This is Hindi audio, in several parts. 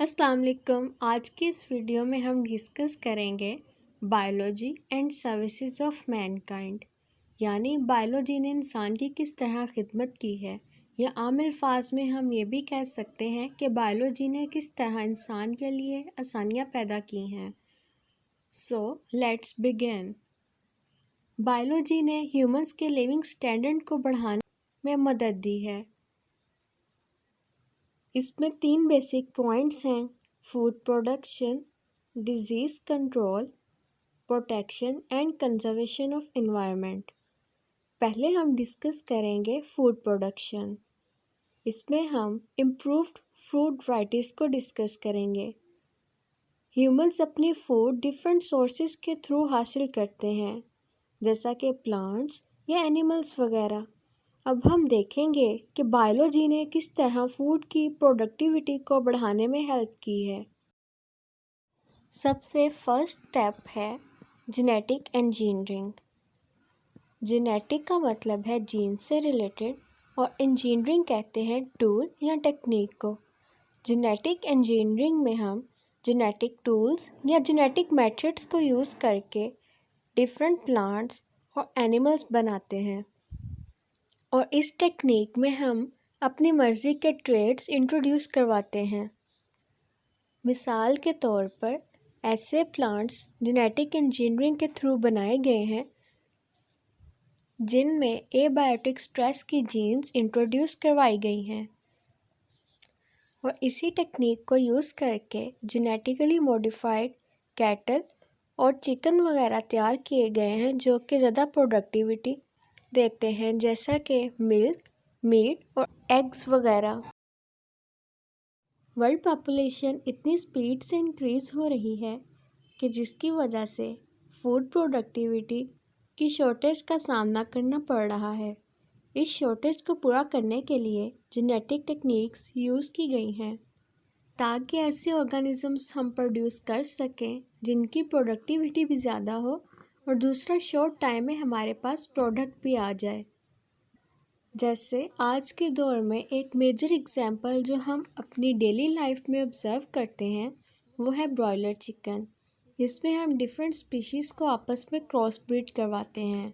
अस्सलाम वालेकुम। आज की इस वीडियो में हम डिस्कस करेंगे biology and services of Mankind, यानी बायोलॉजी ने इंसान की किस तरह खिदमत की है, या आम अल्फाज में हम ये भी कह सकते हैं कि बायोलॉजी ने किस तरह इंसान के लिए आसानियाँ पैदा की हैं। So let's begin. बायोलॉजी ने ह्यूमंस के लिविंग स्टैंडर्ड को बढ़ाने में मदद दी है। इसमें 3 बेसिक पॉइंट्स हैं: food production, disease control, protection and conservation of environment. पहले हम डिस्कस करेंगे फूड प्रोडक्शन। इसमें हम इम्प्रूव्ड फूड वैराइटीज़ को डिस्कस करेंगे। ह्यूमंस अपनी फूड डिफरेंट सोर्सेज के थ्रू हासिल करते हैं, जैसा कि प्लांट्स या एनिमल्स वगैरह। अब हम देखेंगे कि बायोलॉजी ने किस तरह फूड की प्रोडक्टिविटी को बढ़ाने में हेल्प की है। सबसे फर्स्ट स्टेप है जेनेटिक इंजीनियरिंग। जेनेटिक का मतलब है जीन से रिलेटेड, और इंजीनियरिंग कहते हैं टूल या टेक्निक को। जेनेटिक इंजीनियरिंग में हम जेनेटिक टूल्स या जेनेटिक मेथड्स को यूज़ करके डिफरेंट प्लांट्स और एनिमल्स बनाते हैं, और इस टेक्निक में हम अपनी मर्ज़ी के ट्रेड्स इंट्रोड्यूस करवाते हैं। मिसाल के तौर पर ऐसे प्लांट्स जेनेटिक इंजीनियरिंग के थ्रू बनाए गए हैं जिनमें एबायोटिक स्ट्रेस की जीन्स इंट्रोड्यूस करवाई गई हैं, और इसी टेक्निक को यूज़ करके जेनेटिकली मॉडिफाइड कैटल और चिकन वगैरह तैयार किए गए हैं, जो कि ज़्यादा प्रोडक्टिविटी देते हैं, जैसा कि मिल्क, मीट और एग्स वगैरह। वर्ल्ड पॉपुलेशन इतनी स्पीड से इंक्रीज़ हो रही है कि जिसकी वजह से फूड प्रोडक्टिविटी की शॉर्टेज का सामना करना पड़ रहा है। इस शॉर्टेज को पूरा करने के लिए जेनेटिक टेक्निक्स यूज़ की गई हैं, ताकि ऐसे ऑर्गेनिजम्स हम प्रोड्यूस कर सकें जिनकी प्रोडक्टिविटी भी ज़्यादा हो, और दूसरा शॉर्ट टाइम में हमारे पास प्रोडक्ट भी आ जाए। जैसे आज के दौर में एक मेजर एग्जांपल जो हम अपनी डेली लाइफ में ऑब्ज़र्व करते हैं वो है ब्रॉयलर चिकन। इसमें हम डिफरेंट स्पीशीज़ को आपस में क्रॉस ब्रीड करवाते हैं।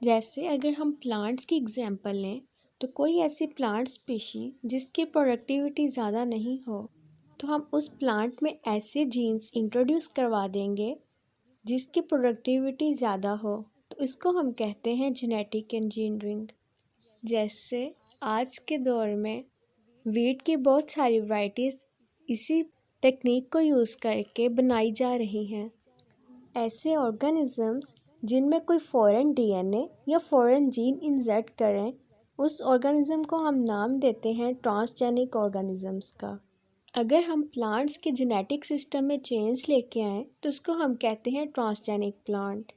जैसे अगर हम प्लांट्स की एग्जांपल लें, तो कोई ऐसी प्लांट स्पीशी जिसकी प्रोडक्टिविटी ज़्यादा नहीं हो, तो हम उस प्लांट में ऐसे जीन्स इंट्रोड्यूस करवा देंगे जिसकी प्रोडक्टिविटी ज़्यादा हो, तो इसको हम कहते हैं जेनेटिक इंजीनियरिंग। जैसे आज के दौर में वीट की बहुत सारी वैराइटीज़ इसी टेक्निक को यूज़ करके बनाई जा रही हैं। ऐसे ऑर्गेनिजम्स जिनमें कोई फॉरेन डीएनए या फॉरेन जीन इंसर्ट करें, उस ऑर्गेनिज्म को हम नाम देते हैं ट्रांसजेनिक ऑर्गेनिजम्स का। अगर हम प्लांट्स के जेनेटिक सिस्टम में चेंज लेके आएँ, तो उसको हम कहते हैं ट्रांसजेनिक प्लांट,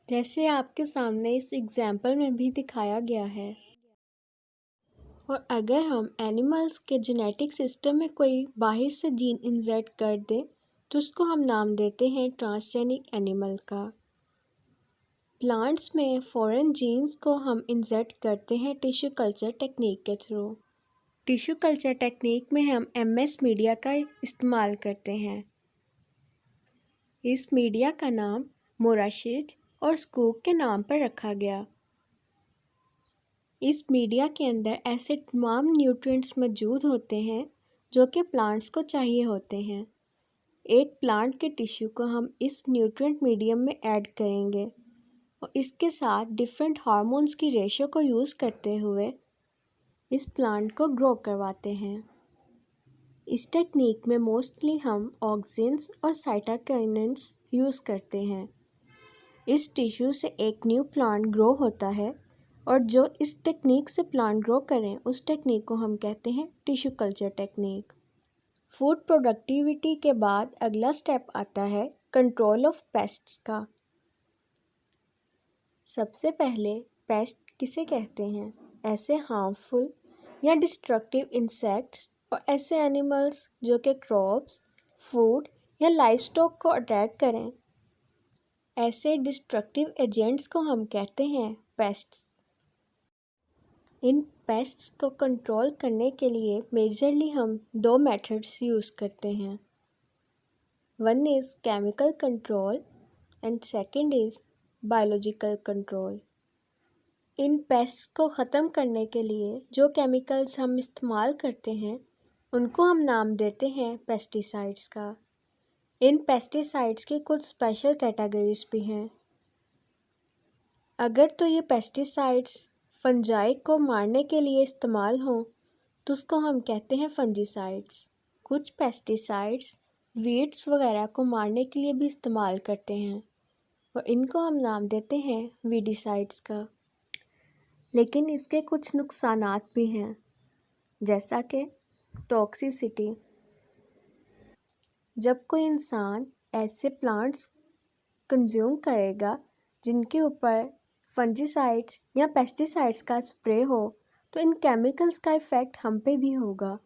जैसे आपके सामने इस एग्जाम्पल में भी दिखाया गया है। और अगर हम एनिमल्स के जेनेटिक सिस्टम में कोई बाहर से जीन इंसर्ट कर दें, तो उसको हम नाम देते हैं ट्रांसजेनिक एनिमल का। प्लांट्स में फॉरेन जीन्स को हम इंसर्ट करते हैं टिश्यू कल्चर टेक्निक के थ्रू। टिश्यू कल्चर टेक्निक में हम एमएस मीडिया का इस्तेमाल करते हैं। इस मीडिया का नाम मोराशिज और स्कूप के नाम पर रखा गया। इस मीडिया के अंदर ऐसे तमाम न्यूट्रिएंट्स मौजूद होते हैं जो कि प्लांट्स को चाहिए होते हैं। एक प्लांट के टिश्यू को हम इस न्यूट्रिएंट मीडियम में ऐड करेंगे, और इसके साथ डिफरेंट हार्मोन्स की रेशो को यूज़ करते हुए इस प्लांट को ग्रो करवाते हैं। इस टेक्निक में मोस्टली हम ऑक्सिन्स और साइटोकिन्स यूज़ करते हैं। इस टिश्यू से एक न्यू प्लांट ग्रो होता है, और जो इस टेक्निक से प्लांट ग्रो करें उस टेक्निक को हम कहते हैं tissue culture technique. Food productivity के बाद अगला स्टेप आता है कंट्रोल ऑफ पेस्ट्स का। सबसे पहले पेस्ट किसे कहते हैं? ऐसे हार्मफुल या डिस्ट्रक्टिव इंसेक्ट्स और ऐसे एनिमल्स जो कि क्रॉप्स, फूड या लाइवस्टॉक को अटैक करें, ऐसे डिस्ट्रक्टिव एजेंट्स को हम कहते हैं पेस्ट्स। इन पेस्ट्स को कंट्रोल करने के लिए मेजरली हम दो मेथड्स यूज़ करते हैं। One is chemical control and second is biological control. In pests को ख़त्म करने के लिए जो केमिकल्स हम इस्तेमाल करते हैं उनको हम नाम देते हैं पेस्टिसाइड्स का। इन पेस्टिसाइड्स की कुछ स्पेशल कैटेगरीज भी हैं। अगर तो ये पेस्टिसाइड्स फंजाई को मारने के लिए इस्तेमाल हों तो उसको हम कहते हैं फंजीसाइड्स। कुछ पेस्टिसाइड्स वीड्स वगैरह को मारने के लिए भी इस्तेमाल करते हैं और इनको हम नाम देते हैं वीडिसाइड्स का। लेकिन इसके कुछ नुकसानात भी हैं, जैसा कि टॉक्सिसिटी। जब कोई इंसान ऐसे प्लांट्स कंज्यूम करेगा जिनके ऊपर फंजीसाइड्स या पेस्टिसाइड्स का स्प्रे हो तो इन केमिकल्स का इफ़ेक्ट हम पे भी होगा।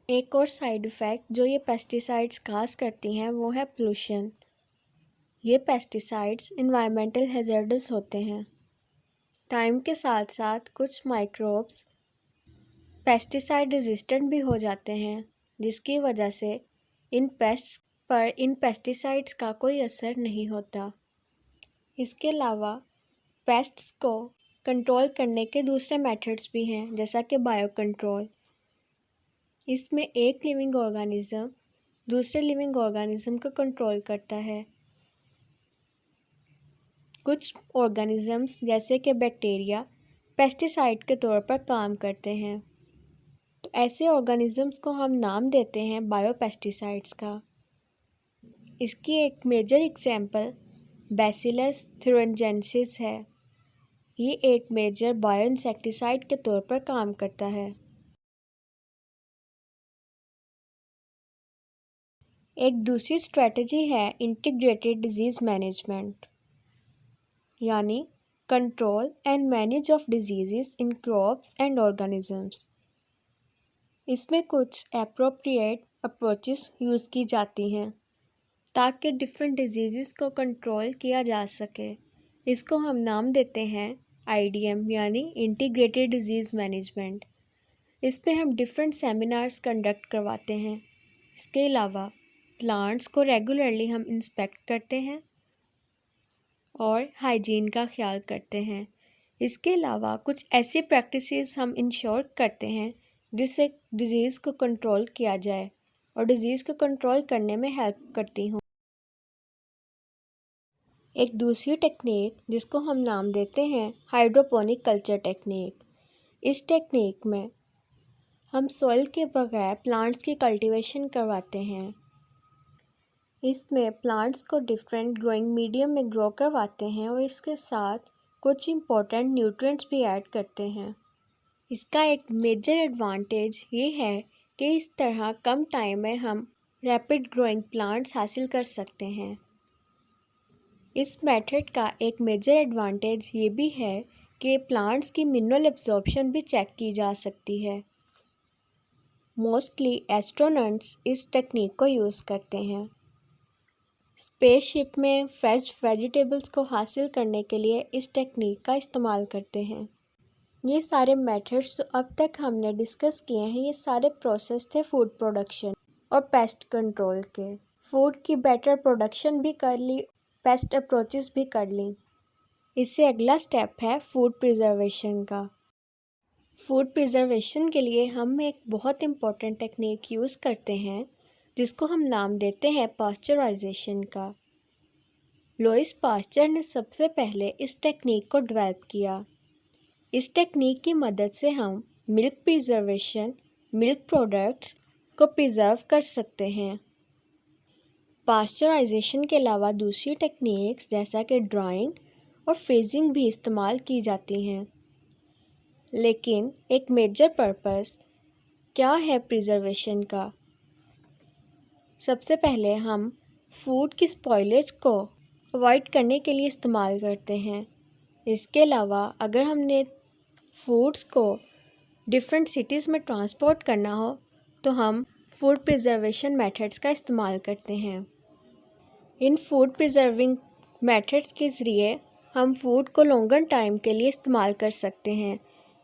एक और साइड इफ़ेक्ट जो ये पेस्टिसाइड्स काज करती हैं वो है पोल्यूशन। ये पेस्टिसाइड्स इन्वायरमेंटल हैज़ार्डस होते हैं। टाइम के साथ साथ कुछ माइक्रोब्स पेस्टिसाइड रेजिस्टेंट भी हो जाते हैं, जिसकी वजह से इन पेस्टिसाइड्स का कोई असर नहीं होता। इसके अलावा पेस्ट्स को कंट्रोल करने के दूसरे मेथड्स भी हैं, जैसा कि बायो कंट्रोल। इसमें एक लिविंग ऑर्गेनिज्म दूसरे लिविंग ऑर्गेनिज्म को कंट्रोल करता है। कुछ ऑर्गेनिजम्स जैसे कि बैक्टीरिया पेस्टिसाइड के तौर पर काम करते हैं, तो ऐसे ऑर्गेनिजम्स को हम नाम देते हैं बायोपेस्टिसाइड्स का। इसकी एक मेजर एग्जांपल बैसिलस थ्यूरिंजेंसिस है। ये एक मेजर बायो इंसेक्टिसाइड के तौर पर काम करता है। एक दूसरी स्ट्रेटजी है इंटीग्रेटेड डिजीज़ मैनेजमेंट, यानी control and manage of diseases in crops and organisms. इसमें कुछ एप्रोप्रिएट अप्रोचेस यूज़ की जाती हैं ताकि डिफरेंट डिजीज़ेस को कंट्रोल किया जा सके। इसको हम नाम देते हैं IDM, यानी इंटीग्रेटेड डिजीज़ मैनेजमेंट। इसमें हम डिफरेंट सेमिनार्स कंडक्ट करवाते हैं। इसके अलावा प्लांट्स को रेगुलरली हम इंस्पेक्ट करते हैं और हाइजीन का ख्याल करते हैं। इसके अलावा कुछ ऐसी प्रैक्टिसेस हम इंश्योर करते हैं जिससे डिज़ीज़ को कंट्रोल किया जाए और डिज़ीज़ को कंट्रोल करने में हेल्प करती हूँ। एक दूसरी टेक्निक जिसको हम नाम देते हैं हाइड्रोपोनिक कल्चर टेक्निक। इस टेक्निक में हम सॉइल के बगैर प्लांट्स की कल्टीवेशन करवाते हैं। इसमें प्लांट्स को डिफरेंट ग्रोइंग मीडियम में ग्रो करवाते हैं और इसके साथ कुछ इम्पोर्टेंट न्यूट्रिएंट्स भी ऐड करते हैं। इसका एक मेजर एडवांटेज ये है कि इस तरह कम टाइम में हम रैपिड ग्रोइंग प्लांट्स हासिल कर सकते हैं। इस मेथड का एक मेजर एडवांटेज ये भी है कि प्लांट्स की मिनरल एब्जॉर्प्शन भी चेक की जा सकती है। मोस्टली एस्ट्रोनॉट्स इस टेक्निक को यूज़ करते हैं। स्पेसशिप में फ्रेश वेजिटेबल्स को हासिल करने के लिए इस टेक्निक का इस्तेमाल करते हैं। ये सारे मेथड्स जो अब तक हमने डिस्कस किए हैं, ये सारे प्रोसेस थे फूड प्रोडक्शन और पेस्ट कंट्रोल के। फूड की बेटर प्रोडक्शन भी कर ली, पेस्ट अप्रोचेस भी कर ली। इससे अगला स्टेप है फूड प्रिजर्वेशन का। फूड प्रिजर्वेशन के लिए हम एक बहुत इम्पोर्टेंट टेक्निक यूज़ करते हैं जिसको हम नाम देते हैं पास्चराइजेशन का। लुईस पास्चर ने सबसे पहले इस टेक्निक को डेवलप किया। इस टेक्निक की मदद से हम मिल्क प्रिजर्वेशन, मिल्क प्रोडक्ट्स को प्रिजर्व कर सकते हैं। पास्चराइजेशन के अलावा दूसरी टेक्निक्स जैसा कि ड्राइंग और फ्रीजिंग भी इस्तेमाल की जाती हैं। लेकिन एक मेजर पर्पस क्या है प्रिजर्वेशन का? सबसे पहले हम फूड की स्पॉइलेज को अवॉइड करने के लिए इस्तेमाल करते हैं। इसके अलावा अगर हमने फूड्स को डिफरेंट सिटीज़ में ट्रांसपोर्ट करना हो तो हम फूड प्रिजर्वेशन मेथड्स का इस्तेमाल करते हैं। इन फूड प्रिजर्विंग मेथड्स के ज़रिए हम फूड को लॉन्गर टाइम के लिए इस्तेमाल कर सकते हैं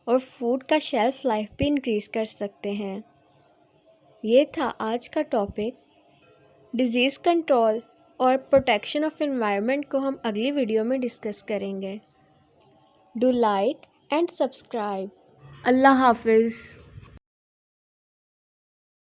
और फूड का शेल्फ़ लाइफ भी इंक्रीज़ कर सकते हैं। ये था आज का टॉपिक। डिज़ीज़ कंट्रोल और प्रोटेक्शन ऑफ एनवायरनमेंट को हम अगली वीडियो में डिस्कस करेंगे। Do like and subscribe. अल्लाह हाफिज़।